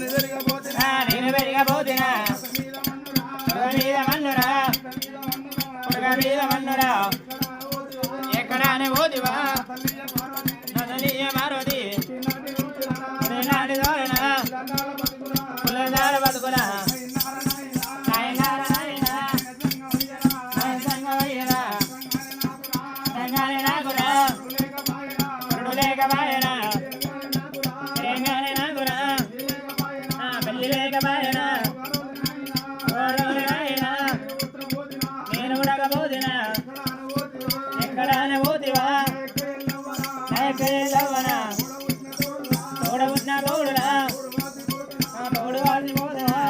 పెరిగబోతున్నా నేను పెరిగబోతున్నా మీద మన్నురా మీద మన్నురా ఎక్కడానే పోతివా నదనీయ మారుతి నాటి దోరణ పులదార బతుకునా ఎక్కడానే పోతివా తోడబుట్టిన తోడురా తోడు వాడి పోదవా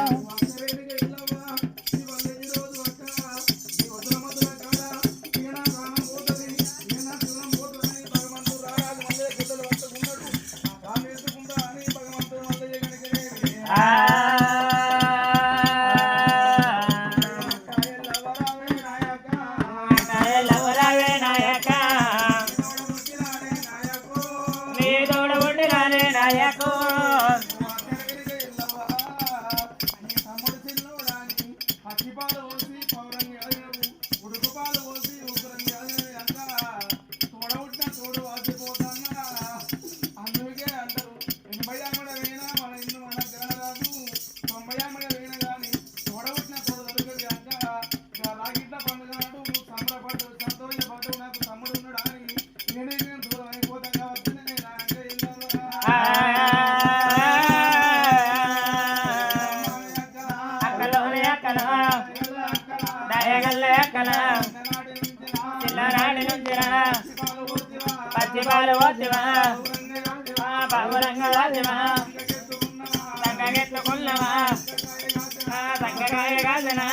పచ్చిపాలు వద్దువా పౌరంగా రాజువా సంగెత్తుకున్నవా సంగకాయ కాదనా